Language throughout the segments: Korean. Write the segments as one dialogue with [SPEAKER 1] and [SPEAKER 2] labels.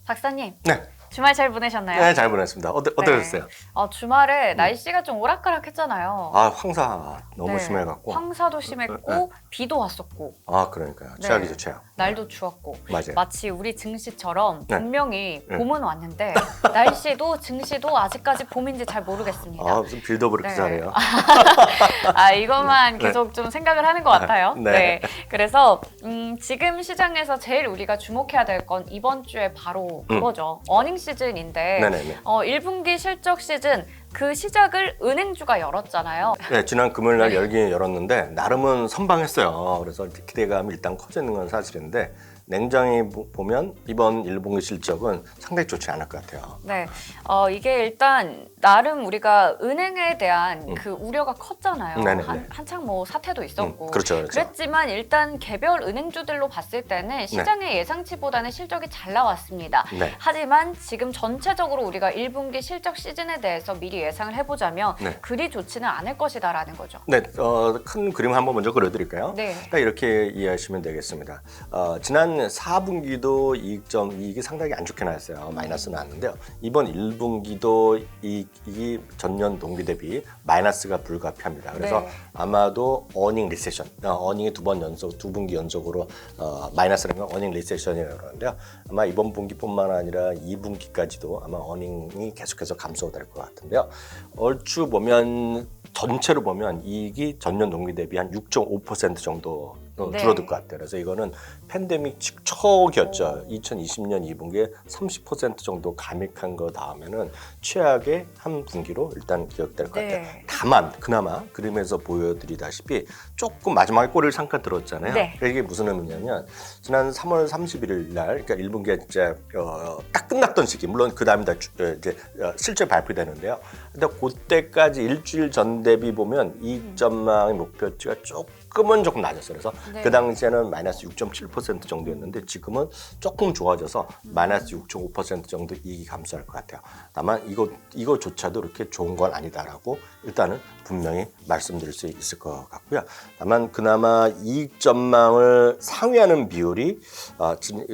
[SPEAKER 1] 박사님,
[SPEAKER 2] 네,
[SPEAKER 1] 주말 잘 보내셨나요?
[SPEAKER 2] 네, 잘 보냈습니다. 어떠셨어요?
[SPEAKER 1] 주말에 날씨가 좀 오락가락했잖아요.
[SPEAKER 2] 아, 황사 너무
[SPEAKER 1] 네,
[SPEAKER 2] 심해갖고.
[SPEAKER 1] 황사도 심했고
[SPEAKER 2] 네.
[SPEAKER 1] 비도 왔었고
[SPEAKER 2] 아, 그러니까요.
[SPEAKER 1] 네.
[SPEAKER 2] 최악이죠, 최악.
[SPEAKER 1] 날도 추웠고
[SPEAKER 2] 맞아요.
[SPEAKER 1] 마치 우리 증시처럼
[SPEAKER 2] 네.
[SPEAKER 1] 분명히
[SPEAKER 2] 네.
[SPEAKER 1] 봄은 왔는데 날씨도 증시도 아직까지 봄인지 잘 모르겠습니다.
[SPEAKER 2] 아, 무슨 빌드업을 이렇게
[SPEAKER 1] 네.
[SPEAKER 2] 잘해요.
[SPEAKER 1] 이것만
[SPEAKER 2] 네.
[SPEAKER 1] 계속 좀 생각을 하는 것 같아요.
[SPEAKER 2] 네.
[SPEAKER 1] 네. 그래서 지금 시장에서 제일 우리가 주목해야 될 건 이번 주에 바로 그거죠. 어닝 시즌인데
[SPEAKER 2] 네네네.
[SPEAKER 1] 1분기 실적 시즌 그 시작을 은행주가 열었잖아요.
[SPEAKER 2] 네, 지난 금요일 날 열긴 열었는데 나름은 선방했어요. 그래서 기대감이 일단 커져 있는 건 사실인데 냉정히 보면 이번 1분기 실적은 상당히 좋지 않을 것 같아요.
[SPEAKER 1] 네, 이게 일단 나름 우리가 은행에 대한 그 우려가 컸잖아요.
[SPEAKER 2] 네네네.
[SPEAKER 1] 한창 뭐 사태도 있었고.
[SPEAKER 2] 그렇죠, 그렇죠.
[SPEAKER 1] 그랬지만 일단 개별 은행주들로 봤을 때는 시장의 예상치보다는 실적이 잘 나왔습니다.
[SPEAKER 2] 네.
[SPEAKER 1] 하지만 지금 전체적으로 우리가 1분기 실적 시즌에 대해서 미리 예상을 해보자면
[SPEAKER 2] 네.
[SPEAKER 1] 그리 좋지는 않을 것이다라는 거죠.
[SPEAKER 2] 네, 큰 그림 한번 먼저 그려드릴까요?
[SPEAKER 1] 네.
[SPEAKER 2] 그러니까 이렇게 이해하시면 되겠습니다. 지난 4분기도 이익이 상당히 안 좋게 나왔어요. 마이너스 나왔는데요. 이번 1분기도 이익이 전년 동기 대비 마이너스가 불가피합니다. 그래서
[SPEAKER 1] 네.
[SPEAKER 2] 아마도 어닝 리세션, 어닝이 두 분기 연속으로 마이너스라는 건 어닝 리세션이라고 하는데요. 아마 이번 분기뿐만 아니라 2분기까지도 아마 어닝이 계속해서 감소될 것 같은데요. 얼추 보면 전체로 보면 이익이 전년 동기 대비 한 6.5% 정도
[SPEAKER 1] 네.
[SPEAKER 2] 줄어들 것 같아요. 그래서 이거는 팬데믹 초기였죠. 2020년 2분기에 30% 정도 감익한 거 다음에는 최악의 한 분기로 일단 기억될 것
[SPEAKER 1] 네.
[SPEAKER 2] 같아요. 다만 그나마 그림에서 보여드리다시피 조금 마지막에 꼬리를 잠깐 들었잖아요.
[SPEAKER 1] 네.
[SPEAKER 2] 그러니까 이게 무슨 의미냐면 지난 3월 31일 날, 그러니까 1분기가 진짜 딱 끝났던 시기, 물론 그 다음에 이제 실제 발표되는데요. 근데 그때까지 일주일 전 대비 보면 이익 전망의 목표치가 조금 낮았어요. 그래서
[SPEAKER 1] 네.
[SPEAKER 2] 그 당시에는 마이너스 6.7% 정도였는데 지금은 조금 좋아져서 마이너스 6.5% 정도 이익이 감소할 것 같아요. 다만 이거조차도 이렇게 좋은 건 아니다라고 일단은 분명히 말씀드릴 수 있을 것 같고요. 다만 그나마 이익 전망을 상회하는 비율이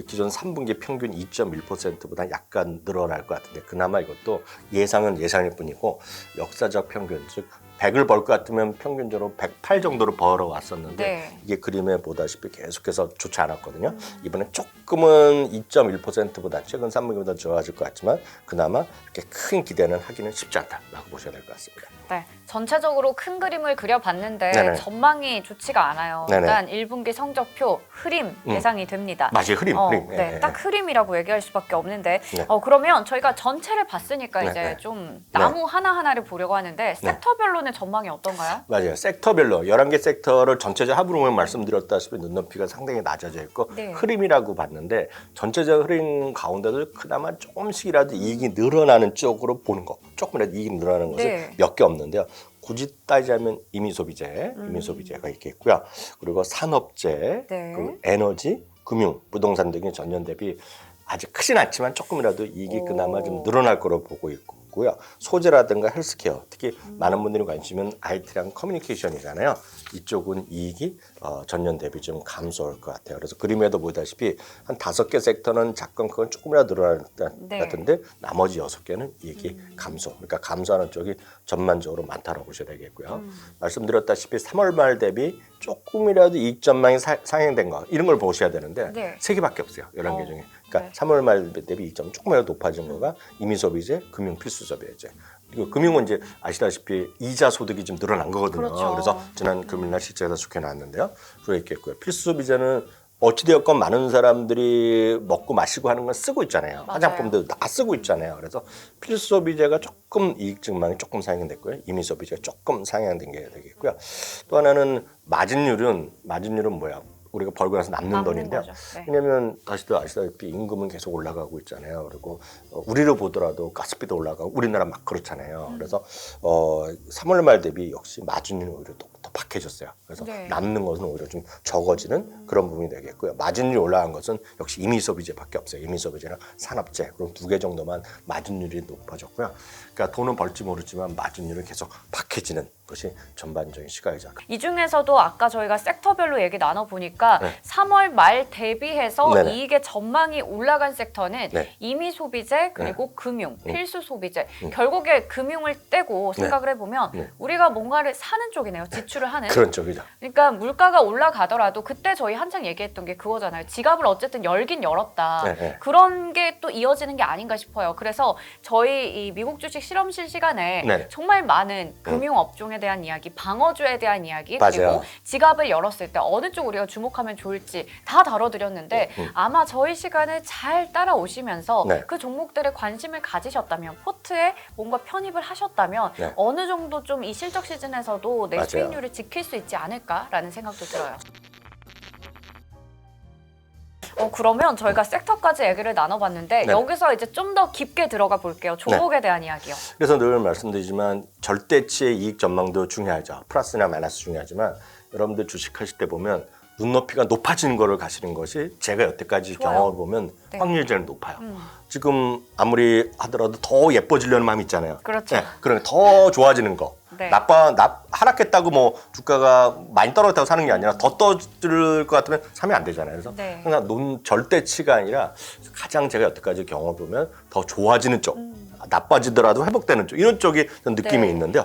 [SPEAKER 2] 기존 3분기 평균 2.1%보다 약간 늘어날 것 같은데 그나마 이것도 예상은 예상일 뿐이고 역사적 평균 즉 100을 벌 것 같으면 평균적으로 108 정도로 벌어왔었는데
[SPEAKER 1] 네.
[SPEAKER 2] 이게 그림에 보다시피 계속해서 좋지 않았거든요. 이번에 조금은 2.1%보다 최근 3분기보다 좋아질 것 같지만 그나마 이렇게 큰 기대는 하기는 쉽지 않다라고 보셔야 될 것 같습니다.
[SPEAKER 1] 네, 전체적으로 큰 그림을 그려봤는데
[SPEAKER 2] 네네.
[SPEAKER 1] 전망이 좋지가 않아요.
[SPEAKER 2] 네네.
[SPEAKER 1] 일단 1분기 성적표 흐림 예상이 됩니다.
[SPEAKER 2] 맞아요, 흐림.
[SPEAKER 1] 네, 딱 흐림이라고 얘기할 수밖에 없는데
[SPEAKER 2] 네.
[SPEAKER 1] 그러면 저희가 전체를 봤으니까
[SPEAKER 2] 네,
[SPEAKER 1] 이제
[SPEAKER 2] 네.
[SPEAKER 1] 좀 나무 하나하나를 보려고 하는데 섹터별로는 전망이 어떤가요?
[SPEAKER 2] 맞아요. 섹터별로 11개 섹터를 전체적 합으로 말씀드렸다시피 눈높이가 상당히 낮아져 있고
[SPEAKER 1] 네.
[SPEAKER 2] 흐림이라고 봤는데 전체적 흐림 가운데도 그나마 조금씩이라도 이익이 늘어나는 쪽으로 보는 거 조금이라도 이익이 늘어나는 것은
[SPEAKER 1] 네.
[SPEAKER 2] 몇 개 없는데요. 굳이 따지자면 임의소비재가 있겠고요. 그리고 산업재,
[SPEAKER 1] 네.
[SPEAKER 2] 그리고 에너지, 금융, 부동산 등이 전년 대비 아직 크진 않지만 조금이라도 이익이 그나마 좀 늘어날 거로 보고 있고요. 소재라든가 헬스케어, 특히 많은 분들이 관심은 IT랑 커뮤니케이션이잖아요. 이쪽은 이익이 전년 대비 좀 감소할 것 같아요. 그래서 그림에도 보다시피 한 5개 섹터는 작건 그건 조금이라도 늘어날 것
[SPEAKER 1] 네.
[SPEAKER 2] 같은데 나머지 6개는 이익이 감소. 그러니까 감소하는 쪽이 전반적으로 많다고 보셔야 되겠고요. 말씀드렸다시피 3월 말 대비 조금이라도 이익 전망이 상향된 거 이런 걸 보셔야 되는데
[SPEAKER 1] 네.
[SPEAKER 2] 3개밖에 없어요. 11개 중에. 그러니까
[SPEAKER 1] 네.
[SPEAKER 2] 3월 말 대비 이익 전망 조금이라도 높아진 거가 임의소비재, 금융 필수소비재. 그리고 금융은 이제 아시다시피 이자 소득이 좀 늘어난 거거든요.
[SPEAKER 1] 그렇죠.
[SPEAKER 2] 그래서 지난 금요일 날 실제가 좋게 나왔는데요. 그랬겠고요. 필수소비재는 어찌되었건 많은 사람들이 먹고 마시고 하는 건 쓰고 있잖아요.
[SPEAKER 1] 맞아요.
[SPEAKER 2] 화장품도 다 쓰고 있잖아요. 그래서 필수소비재가 조금 이익 증망이 조금 상향됐고요. 임의소비재가 조금 상향된 게 되겠고요. 또 하나는 마진율은 뭐야? 우리가 벌고 나서 남는 돈인데요.
[SPEAKER 1] 거죠. 네.
[SPEAKER 2] 왜냐하면 다시도 아시다시피 임금은 계속 올라가고 있잖아요. 그리고 우리로 보더라도 가스비도 올라가고 우리나라 막 그렇잖아요. 그래서 3월 말 대비 역시 마진율이 오히려 더 박해졌어요. 그래서
[SPEAKER 1] 네.
[SPEAKER 2] 남는 것은 오히려 좀 적어지는 그런 부분이 되겠고요. 마진율이 올라간 것은 역시 임의소비재밖에 없어요. 임의소비재랑 산업재 그럼 2개 정도만 마진율이 높아졌고요. 그러니까 돈은 벌지 모르지만 마진율은 계속 박해지는 것이 전반적인 시각이죠.
[SPEAKER 1] 이 중에서도 아까 저희가 섹터별로 얘기 나눠보니까
[SPEAKER 2] 네.
[SPEAKER 1] 3월 말 대비해서
[SPEAKER 2] 네네.
[SPEAKER 1] 이익의 전망이 올라간 섹터는
[SPEAKER 2] 네.
[SPEAKER 1] 임의 소비재 그리고 금융, 필수 소비재.
[SPEAKER 2] 음.
[SPEAKER 1] 결국에 금융을 떼고
[SPEAKER 2] 네.
[SPEAKER 1] 생각을 해보면
[SPEAKER 2] 네.
[SPEAKER 1] 우리가 뭔가를 사는 쪽이네요. 지출을 하는.
[SPEAKER 2] 그런 쪽이죠.
[SPEAKER 1] 그러니까 물가가 올라가더라도 그때 저희 한창 얘기했던 게 그거잖아요. 지갑을 어쨌든 열긴 열었다.
[SPEAKER 2] 네, 네.
[SPEAKER 1] 그런 게 또 이어지는 게 아닌가 싶어요. 그래서 저희 이 미국 주식 실험실 시간에
[SPEAKER 2] 네.
[SPEAKER 1] 정말 많은 금융 업종에 대한 이야기, 방어주에 대한 이야기,
[SPEAKER 2] 맞아요.
[SPEAKER 1] 그리고 지갑을 열었을 때 어느 쪽 우리가 주목하면 좋을지 다 다뤄드렸는데 아마 저희 시간을 잘 따라오시면서
[SPEAKER 2] 네.
[SPEAKER 1] 그 종목들에 관심을 가지셨다면 포트에 뭔가 편입을 하셨다면
[SPEAKER 2] 네.
[SPEAKER 1] 어느 정도 좀 이 실적 시즌에서도 내
[SPEAKER 2] 맞아요.
[SPEAKER 1] 수익률을 지킬 수 있지 않을까라는 생각도 들어요. 그러면 저희가 섹터까지 얘기를 나눠봤는데
[SPEAKER 2] 네.
[SPEAKER 1] 여기서 이제 좀 더 깊게 들어가 볼게요. 조목에 대한 이야기요.
[SPEAKER 2] 그래서 늘 말씀드리지만 절대치의 이익 전망도 중요하죠. 플러스나 마이너스 중요하지만 여러분들 주식하실 때 보면 눈높이가 높아지는 거를 가시는 것이 제가 여태까지
[SPEAKER 1] 좋아요.
[SPEAKER 2] 경험을 보면
[SPEAKER 1] 네.
[SPEAKER 2] 확률이 제일 높아요. 지금 아무리 하더라도 더 예뻐지려는 마음이 있잖아요.
[SPEAKER 1] 그렇죠.
[SPEAKER 2] 그러니까 더 좋아지는 거.
[SPEAKER 1] 네.
[SPEAKER 2] 하락했다고 뭐 주가가 많이 떨어졌다고 사는 게 아니라 더 떨어질 것 같으면 사면 안 되잖아요. 그래서
[SPEAKER 1] 네.
[SPEAKER 2] 항상 절대치가 아니라 가장 제가 여태까지 경험해 보면 더 좋아지는 쪽. 나빠지더라도 회복되는 쪽 이런 쪽이 느낌이
[SPEAKER 1] 네.
[SPEAKER 2] 있는데요.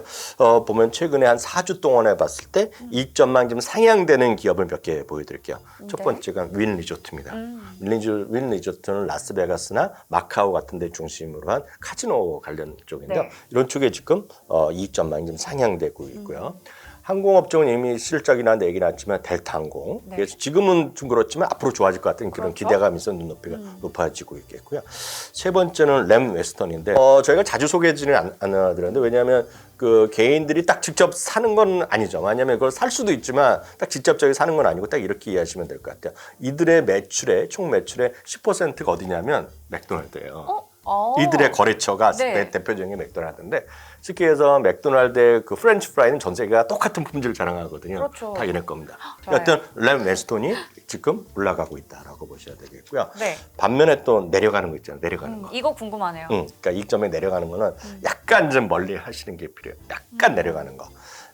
[SPEAKER 2] 보면 최근에 한 4주 동안에 봤을 때 이익 전망 좀 상향되는 기업을 몇 개 보여드릴게요. 첫
[SPEAKER 1] 네.
[SPEAKER 2] 번째가 윈 리조트입니다. 윈 리조트는 라스베가스나 마카오 같은 데 중심으로 한 카지노 관련 쪽인데요.
[SPEAKER 1] 네.
[SPEAKER 2] 이런 쪽에 지금 이익 전망이 좀 상향되고 있고요. 항공업종은 이미 실적이나 얘기 나왔지만 델타항공.
[SPEAKER 1] 네.
[SPEAKER 2] 그래서 지금은 좀 그렇지만 앞으로 좋아질 것 같은 그런
[SPEAKER 1] 그렇죠.
[SPEAKER 2] 기대감이 있어 눈높이가 높아지고 있겠고요. 세 번째는 램 웨스턴인데 저희가 자주 소개해지는 안 드렸는데 왜냐하면 그 개인들이 딱 직접 사는 건 아니죠. 왜냐하면 그걸 살 수도 있지만 딱 직접적으로 사는 건 아니고 딱 이렇게 이해하시면 될 것 같아요. 이들의 총 매출의 10%가 어디냐면 맥도날드예요. 이들의 거래처가
[SPEAKER 1] 네.
[SPEAKER 2] 대표적인 게 맥도날드인데 쉽게 해서 맥도날드의 그 프렌치 프라이는 전 세계가 똑같은 품질을 자랑하거든요.
[SPEAKER 1] 그렇죠.
[SPEAKER 2] 다 얘네 겁니다.
[SPEAKER 1] 좋아요.
[SPEAKER 2] 여튼 램 웨스턴이 지금 올라가고 있다라고 보셔야 되겠고요.
[SPEAKER 1] 네.
[SPEAKER 2] 반면에 또 내려가는 거 있잖아요. 내려가는 거.
[SPEAKER 1] 이거 궁금하네요.
[SPEAKER 2] 그러니까 이익점에 내려가는 거는 약간 좀 멀리 하시는 게 필요해요. 약간 내려가는 거.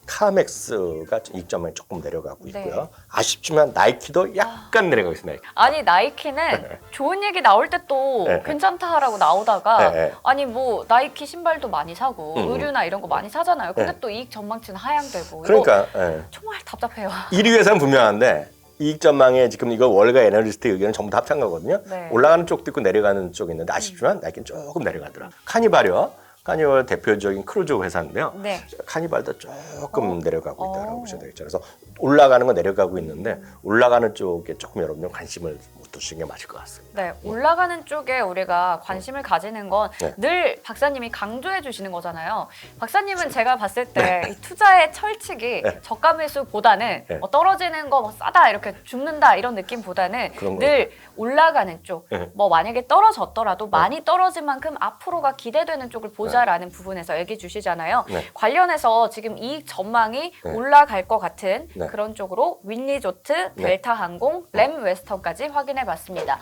[SPEAKER 2] 카맥스가 이익점에 조금 내려가고 있고요.
[SPEAKER 1] 네.
[SPEAKER 2] 아쉽지만 나이키도 약간 내려가고 있어요. 나이키.
[SPEAKER 1] 아니 나이키는 좋은 얘기 나올 때 또
[SPEAKER 2] 네.
[SPEAKER 1] 괜찮다라고 나오다가
[SPEAKER 2] 네.
[SPEAKER 1] 아니 뭐 나이키 신발도 많이 사고 의류나 이런 거 많이 사잖아요. 근데
[SPEAKER 2] 네.
[SPEAKER 1] 또 이익 전망치는 하향되고
[SPEAKER 2] 그러니까
[SPEAKER 1] 이거 정말 답답해요.
[SPEAKER 2] 1위 회사는 분명한데 이익 전망에 지금 이거 월가 애널리스트 의견은 전부 다 합친 거거든요.
[SPEAKER 1] 네.
[SPEAKER 2] 올라가는 쪽도 있고 내려가는 쪽이 있는데 아쉽지만 나이키는 조금 내려가더라. 카니발 대표적인 크루즈 회사인데요.
[SPEAKER 1] 네.
[SPEAKER 2] 카니발도 조금 내려가고 있다고 보셔야 되겠죠. 그래서 올라가는 건 내려가고 있는데 올라가는 쪽에 조금 여러분들 관심을 못 두시는 게 맞을 것 같습니다.
[SPEAKER 1] 네, 올라가는 쪽에 우리가 관심을 가지는 건
[SPEAKER 2] 네.
[SPEAKER 1] 늘 박사님이 강조해 주시는 거잖아요. 박사님은 제가 봤을 때 이 투자의 철칙이
[SPEAKER 2] 네.
[SPEAKER 1] 저가 매수보다는
[SPEAKER 2] 네.
[SPEAKER 1] 뭐 떨어지는 거 뭐 싸다 이렇게 죽는다 이런 느낌보다는
[SPEAKER 2] 그런
[SPEAKER 1] 늘 올라가는 쪽,
[SPEAKER 2] 네.
[SPEAKER 1] 뭐 만약에 떨어졌더라도 많이 떨어진 만큼 앞으로가 기대되는 쪽을 보자라는 부분에서 얘기 주시잖아요.
[SPEAKER 2] 네.
[SPEAKER 1] 관련해서 지금 이익 전망이
[SPEAKER 2] 네.
[SPEAKER 1] 올라갈 것 같은
[SPEAKER 2] 네.
[SPEAKER 1] 그런 쪽으로 윈리조트,
[SPEAKER 2] 네.
[SPEAKER 1] 델타항공, 램 웨스턴까지 확인해봤습니다.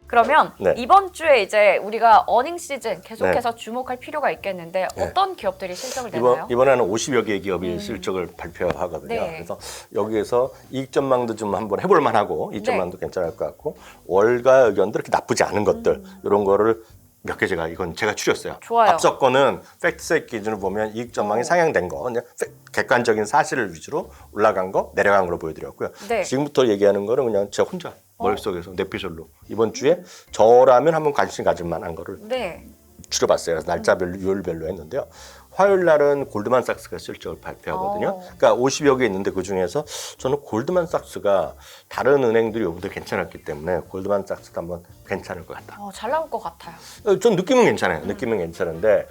[SPEAKER 1] 그러면
[SPEAKER 2] 네.
[SPEAKER 1] 이번 주에 이제 우리가 어닝 시즌 계속해서 주목할 필요가 있겠는데
[SPEAKER 2] 네.
[SPEAKER 1] 어떤 기업들이 실적을 내나요?
[SPEAKER 2] 이번에는 50여 개의 기업이 실적을 발표하거든요.
[SPEAKER 1] 네.
[SPEAKER 2] 그래서 여기에서 이익 전망도 좀 한번 해볼 만하고 이익
[SPEAKER 1] 네.
[SPEAKER 2] 전망도 괜찮을 것 같고 월가 의견도 이렇게 나쁘지 않은 것들 이런 거를 몇 개 이건 제가 추렸어요.
[SPEAKER 1] 좋아요.
[SPEAKER 2] 앞서 거는 팩트셋 기준으로 보면 이익 전망이 상향된 거, 그냥 객관적인 사실을 위주로 올라간 거, 내려간 거로 보여드렸고요.
[SPEAKER 1] 네.
[SPEAKER 2] 지금부터 얘기하는 거는 그냥 제 혼자 머릿속에서 뇌피셜로 이번 주에 저라면 한번 관심 가질 만한 거를
[SPEAKER 1] 네.
[SPEAKER 2] 추려봤어요. 그래서 날짜별로, 요일별로 했는데요. 화요일 날은 골드만삭스가 실적을 발표하거든요. 그러니까 50여 개 있는데 그 중에서 저는 골드만삭스가 다른 은행들이 요보다 괜찮았기 때문에 골드만삭스도 한번 괜찮을 것 같다.
[SPEAKER 1] 잘 나올 것 같아요.
[SPEAKER 2] 전 느낌은 괜찮아요. 느낌은 괜찮은데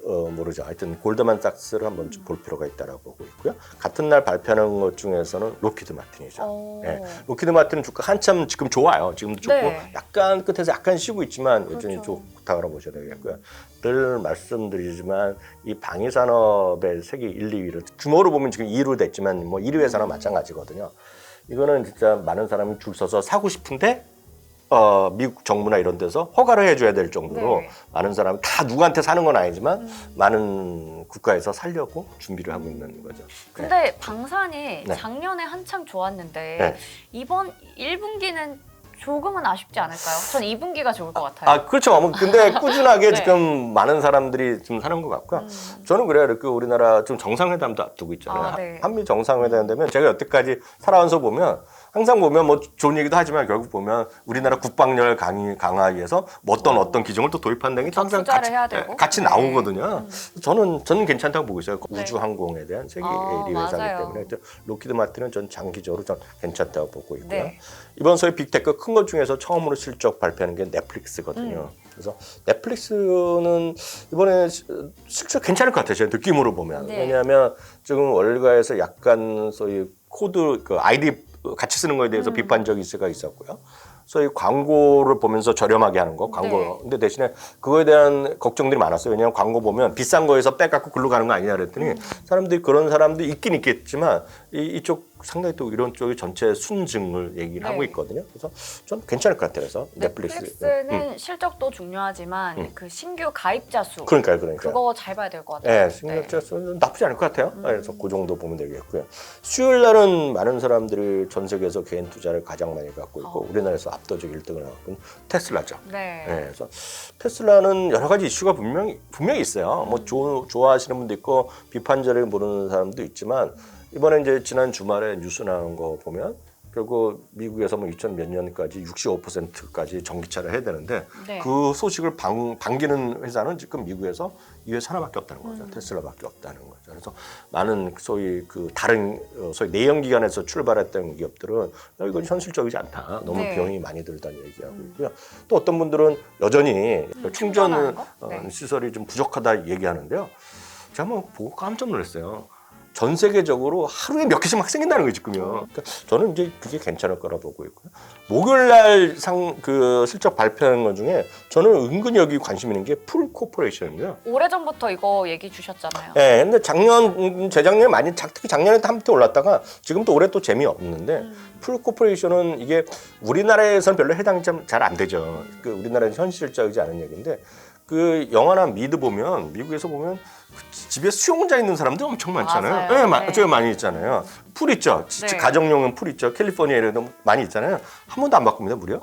[SPEAKER 2] 모르죠. 하여튼 골드만삭스를 한번 좀 볼 필요가 있다라고 보고 있고요. 같은 날 발표하는 것 중에서는 로키드 마틴이죠. 네. 로키드 마틴은 주가 한참 지금 좋아요. 지금도 좋고
[SPEAKER 1] 네.
[SPEAKER 2] 약간 끝에서 약간 쉬고 있지만 여전히
[SPEAKER 1] 그렇죠.
[SPEAKER 2] 좋다고 보셔야 되겠고요. 늘 말씀드리지만 이 방위산업의 세계 1, 2위를 규모로 보면 지금 2위로 됐지만 뭐 1위 회사나 마찬가지거든요. 이거는 진짜 많은 사람이 줄 서서 사고 싶은데 미국 정부나 이런 데서 허가를 해줘야 될 정도로
[SPEAKER 1] 네.
[SPEAKER 2] 많은 사람이 다 누구한테 사는 건 아니지만 많은 국가에서 살려고 준비를 하고 있는 거죠.
[SPEAKER 1] 근데 방산이
[SPEAKER 2] 네.
[SPEAKER 1] 작년에 한창 좋았는데
[SPEAKER 2] 네.
[SPEAKER 1] 이번 1분기는 조금은 아쉽지 않을까요? 전 2분기가 좋을 것 같아요.
[SPEAKER 2] 그렇죠. 뭐 근데 꾸준하게
[SPEAKER 1] 네.
[SPEAKER 2] 지금 많은 사람들이 지금 사는 것 같고요. 저는 그래요. 그 우리나라 지금 정상회담도 앞두고 있잖아요.
[SPEAKER 1] 네.
[SPEAKER 2] 한미 정상회담 되면 제가 여태까지 살아와서 보면 항상 보면 뭐 좋은 얘기도 하지만 결국 보면 우리나라 국방력 강화위해서 뭐 어떤 기종을 또 도입한다는 게 항상
[SPEAKER 1] 투자를 해야 되고.
[SPEAKER 2] 같이
[SPEAKER 1] 네.
[SPEAKER 2] 나오거든요. 저는 괜찮다고 보고 있어요.
[SPEAKER 1] 네.
[SPEAKER 2] 우주항공에 대한 세계
[SPEAKER 1] 아,
[SPEAKER 2] 1위 회사이기
[SPEAKER 1] 맞아요.
[SPEAKER 2] 때문에 로키드 마틴은 전 장기적으로 전 괜찮다고 보고 있고요.
[SPEAKER 1] 네.
[SPEAKER 2] 이번 소위 빅테크 큰 것 중에서 처음으로 실적 발표하는 게 넷플릭스거든요. 그래서 넷플릭스는 이번에 실적 괜찮을 것 같아요. 제 느낌으로 보면.
[SPEAKER 1] 네.
[SPEAKER 2] 왜냐하면 지금 월가에서 약간 소위 코드 그 아이디 같이 쓰는 거에 대해서 비판적 이슈가 있었고요. 소위 광고를 보면서 저렴하게 하는 거, 광고.
[SPEAKER 1] 네.
[SPEAKER 2] 근데 대신에 그거에 대한 걱정들이 많았어요. 왜냐하면 광고 보면 비싼 거에서 빼갖고 글로 가는 거 아니냐 그랬더니 사람들이 그런 사람들이 있긴 있겠지만 이쪽 상당히 또 이런 쪽이 전체 순증을 얘기를
[SPEAKER 1] 네.
[SPEAKER 2] 하고 있거든요. 그래서 좀 괜찮을 것 같아요. 그래서 넷플릭스.
[SPEAKER 1] 넷플릭스는 실적도 중요하지만 그 신규 가입자 수
[SPEAKER 2] 그러니까요.
[SPEAKER 1] 그거 잘 봐야 될 것 같아요.
[SPEAKER 2] 네, 신경자 수는 나쁘지 않을 것 같아요. 그래서 그 정도 보면 되겠고요. 수요일 날은 많은 사람들이 전 세계에서 개인 투자를 가장 많이 갖고 있고 우리나라에서 압도적 1등을 하고 있는 테슬라죠.
[SPEAKER 1] 네.
[SPEAKER 2] 네, 그래서 테슬라는 여러 가지 이슈가 분명히 있어요. 뭐 좋아하시는 분도 있고 비판적으로 모르는 사람도 있지만 이번에 이제 지난 주말에 뉴스 나온 거 보면 결국 미국에서 뭐 2000 몇 년까지 65%까지 전기차를 해야 되는데
[SPEAKER 1] 네.
[SPEAKER 2] 그 소식을 반기는 회사는 지금 미국에서 이 회사 하나밖에 없다는 거죠. 테슬라밖에 없다는 거죠. 그래서 많은 소위 그 다른 소위 내연기관에서 출발했던 기업들은 이건 현실적이지 않다. 너무
[SPEAKER 1] 네.
[SPEAKER 2] 비용이 많이 들다는 얘기하고 있고요. 또 어떤 분들은 여전히 충전
[SPEAKER 1] 충전하는 거? 네.
[SPEAKER 2] 시설이 좀 부족하다 얘기하는데요. 제가 한번 보고 깜짝 놀랐어요. 전 세계적으로 하루에 몇 개씩 막 생긴다는 거예요, 지금요. 그러니까 저는 이제 그게 괜찮을 거라 보고 있고요. 목요일 날 그 실적 발표하는 것 중에 저는 은근히 여기 관심 있는 게 풀 코퍼레이션입니다.
[SPEAKER 1] 오래전부터 이거 얘기 주셨잖아요.
[SPEAKER 2] 네, 근데 재작년에 많이, 특히 작년에 한때 올랐다가 지금 또 올해 또 재미없는데 풀 코퍼레이션은 이게 우리나라에서는 별로 해당이 잘 안 되죠. 그 우리나라에서 현실적이지 않은 얘기인데 그 영화나 미드 보면 미국에서 보면 집에 수영장 있는 사람들 엄청 많잖아요.
[SPEAKER 1] 맞아요.
[SPEAKER 2] 네, 저 많이 있잖아요. 풀 있죠.
[SPEAKER 1] 네.
[SPEAKER 2] 가정용은 풀 있죠. 캘리포니아에도 많이 있잖아요. 한 번도 안 바꿉니다, 무려.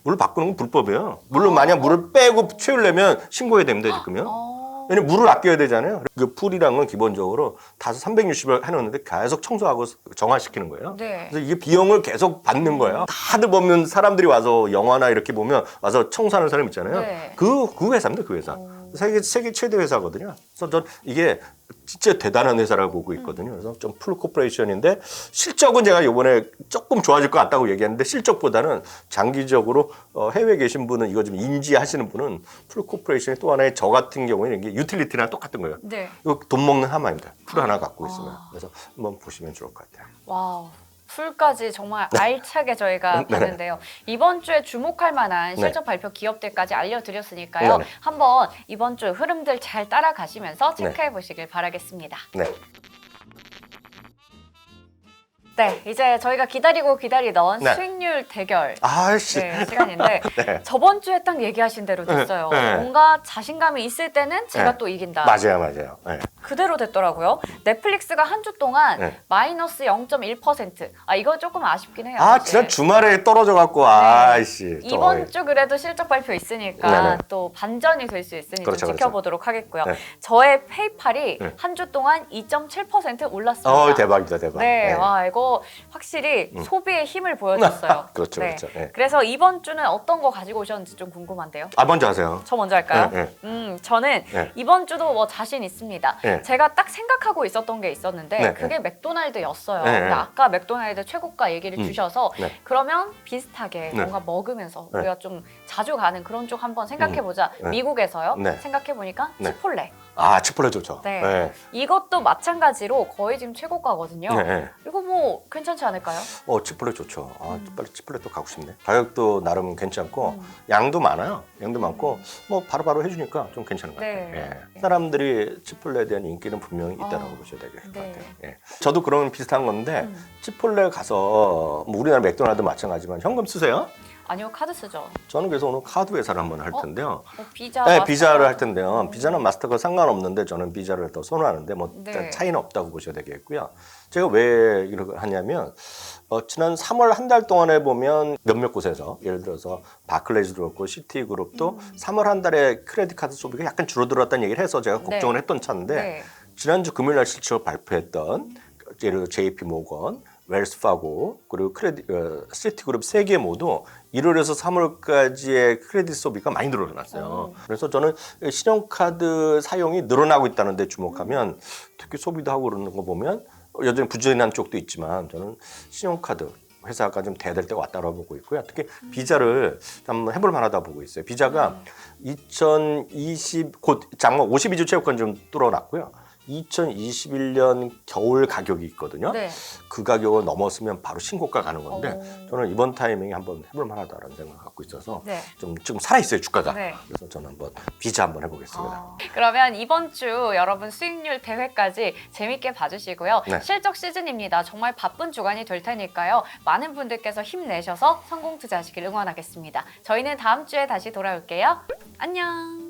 [SPEAKER 2] 물을 바꾸는 건 불법이에요. 물론 만약 물을 빼고 채우려면 신고해야 됩니다, 지금요. 왜냐면 물을 아껴야 되잖아요. 그 풀이란 건 기본적으로 다소 360을 해놓는데 계속 청소하고 정화시키는 거예요.
[SPEAKER 1] 네.
[SPEAKER 2] 그래서 이게 비용을 계속 받는 거예요. 다들 보면 사람들이 와서 영화나 이렇게 보면 와서 청소하는 사람 있잖아요.
[SPEAKER 1] 네.
[SPEAKER 2] 그 회사입니다, 그 회사. 세계 최대 회사거든요. 그래서 전 이게 진짜 대단한 회사라고 보고 있거든요. 그래서 좀 풀 코퍼레이션인데 실적은 제가 이번에 조금 좋아질 것 같다고 얘기했는데 실적보다는 장기적으로 해외에 계신 분은 이거 좀 인지하시는 분은 풀 코퍼레이션이 또 하나의 저 같은 경우에는 이게 유틸리티랑 똑같은 거예요.
[SPEAKER 1] 네.
[SPEAKER 2] 이거 돈 먹는 하마입니다. 풀 하나 갖고 있으면. 그래서 한번 보시면 좋을 것 같아요.
[SPEAKER 1] 와우. 풀까지 정말 알차게 저희가
[SPEAKER 2] 네.
[SPEAKER 1] 봤는데요. 이번 주에 주목할 만한 실적
[SPEAKER 2] 네.
[SPEAKER 1] 발표 기업들까지 알려드렸으니까요.
[SPEAKER 2] 네.
[SPEAKER 1] 한번 이번 주 흐름들 잘 따라가시면서
[SPEAKER 2] 네.
[SPEAKER 1] 체크해 보시길 바라겠습니다.
[SPEAKER 2] 네.
[SPEAKER 1] 네, 이제 저희가 기다리던
[SPEAKER 2] 네.
[SPEAKER 1] 수익률 대결
[SPEAKER 2] 아씨.
[SPEAKER 1] 네, 시간인데
[SPEAKER 2] 네.
[SPEAKER 1] 저번 주에 딱 얘기하신 대로 됐어요.
[SPEAKER 2] 네.
[SPEAKER 1] 뭔가 자신감이 있을 때는 제가
[SPEAKER 2] 네.
[SPEAKER 1] 또 이긴다.
[SPEAKER 2] 맞아요. 네.
[SPEAKER 1] 그대로 됐더라고요. 넷플릭스가 한 주 동안
[SPEAKER 2] 네.
[SPEAKER 1] 마이너스 0.1%. 이거 조금 아쉽긴 해요.
[SPEAKER 2] 아,
[SPEAKER 1] 사실.
[SPEAKER 2] 지난 주말에 떨어져 갖고 아이씨.
[SPEAKER 1] 이번 주 그래도 실적 발표 있으니까
[SPEAKER 2] 네네.
[SPEAKER 1] 또 반전이 될 수 있으니
[SPEAKER 2] 그렇죠,
[SPEAKER 1] 좀 지켜보도록 하겠고요.
[SPEAKER 2] 네.
[SPEAKER 1] 저의 페이팔이
[SPEAKER 2] 네.
[SPEAKER 1] 한 주 동안 2.7% 올랐습니다.
[SPEAKER 2] 대박이다, 대박.
[SPEAKER 1] 네, 와 이거 확실히 소비의 힘을 보여줬어요.
[SPEAKER 2] 그렇죠,
[SPEAKER 1] 네.
[SPEAKER 2] 그렇죠. 네.
[SPEAKER 1] 그래서 이번 주는 어떤 거 가지고 오셨는지 좀 궁금한데요.
[SPEAKER 2] 먼저 하세요.
[SPEAKER 1] 저 먼저 할까요?
[SPEAKER 2] 네,
[SPEAKER 1] 저는
[SPEAKER 2] 네.
[SPEAKER 1] 이번 주도 뭐 자신 있습니다.
[SPEAKER 2] 네.
[SPEAKER 1] 제가 딱 생각하고 있었던 게 있었는데
[SPEAKER 2] 네,
[SPEAKER 1] 그게 맥도날드였어요.
[SPEAKER 2] 네,
[SPEAKER 1] 근데
[SPEAKER 2] 네.
[SPEAKER 1] 아까 맥도날드 최고가 얘기를 주셔서
[SPEAKER 2] 네.
[SPEAKER 1] 그러면 비슷하게
[SPEAKER 2] 네.
[SPEAKER 1] 뭔가 먹으면서
[SPEAKER 2] 네.
[SPEAKER 1] 우리가 좀 자주 가는 그런 쪽 한번 생각해보자.
[SPEAKER 2] 네.
[SPEAKER 1] 미국에서요.
[SPEAKER 2] 네.
[SPEAKER 1] 생각해보니까
[SPEAKER 2] 네.
[SPEAKER 1] 치폴레.
[SPEAKER 2] 치폴레 좋죠.
[SPEAKER 1] 네. 이것도 마찬가지로 거의 지금 최고가거든요.
[SPEAKER 2] 네.
[SPEAKER 1] 이거 뭐 괜찮지 않을까요?
[SPEAKER 2] 치폴레 좋죠. 치폴레 또 가고 싶네. 가격도 나름 괜찮고 양도 많아요. 양도 많고 뭐 바로바로 해주니까 좀 괜찮은 것 같아요.
[SPEAKER 1] 네.
[SPEAKER 2] 예. 사람들이 치폴레에 대한 인기는 분명히 있다고 보셔야 될 것
[SPEAKER 1] 네.
[SPEAKER 2] 같아요. 예. 저도 그런 비슷한 건데 치폴레 가서 뭐 우리나라 맥도날드 마찬가지지만 현금 쓰세요?
[SPEAKER 1] 아니요, 카드 쓰죠.
[SPEAKER 2] 저는 그래서 오늘 카드 회사를 한번 할 텐데요.
[SPEAKER 1] 비자,
[SPEAKER 2] 네,
[SPEAKER 1] 마스터카드.
[SPEAKER 2] 비자를 할 텐데요. 비자는 마스터가 상관없는데 저는 비자를 더 선호하는데 뭐
[SPEAKER 1] 네.
[SPEAKER 2] 차이는 없다고 보셔야 되겠고요. 제가 왜 이렇게 하냐면 지난 3월 한 달 동안에 보면 몇몇 곳에서 예를 들어서 바클레이즈도 그렇고 시티그룹도 3월 한 달에 크레딧 카드 소비가 약간 줄어들었다는 얘기를 해서 제가 걱정을 했던 차인데
[SPEAKER 1] 네.
[SPEAKER 2] 지난주 금요일 날 실적을 발표했던 예를 들어 JP 모건, 웰스파고 그리고 시티그룹 세 개 모두 1월에서 3월까지의 크레딧 소비가 많이 늘어났어요. 그래서 저는 신용카드 사용이 늘어나고 있다는 데 주목하면 특히 소비도 하고 그러는 거 보면 여전히 부진한 쪽도 있지만 저는 신용카드 회사가 좀 돼야 될 때가 왔다고 보고 있고요. 특히 비자를 한번 해볼 만하다 보고 있어요. 비자가 2020 곧 장모 52주 채권권 좀 뚫어놨고요. 2021년 겨울 가격이 있거든요.
[SPEAKER 1] 네.
[SPEAKER 2] 그 가격을 넘었으면 바로 신고가 가는 건데
[SPEAKER 1] 오.
[SPEAKER 2] 저는 이번 타이밍에 한번 해볼 만하다라는 생각을 갖고 있어서
[SPEAKER 1] 네.
[SPEAKER 2] 좀 지금 살아있어요 주가가.
[SPEAKER 1] 네.
[SPEAKER 2] 그래서 저는 한번 비자 한번 해보겠습니다.
[SPEAKER 1] 그러면 이번 주 여러분 수익률 대회까지 재밌게 봐주시고요.
[SPEAKER 2] 네.
[SPEAKER 1] 실적 시즌입니다. 정말 바쁜 주간이 될 테니까요. 많은 분들께서 힘내셔서 성공 투자하시길 응원하겠습니다. 저희는 다음 주에 다시 돌아올게요. 안녕.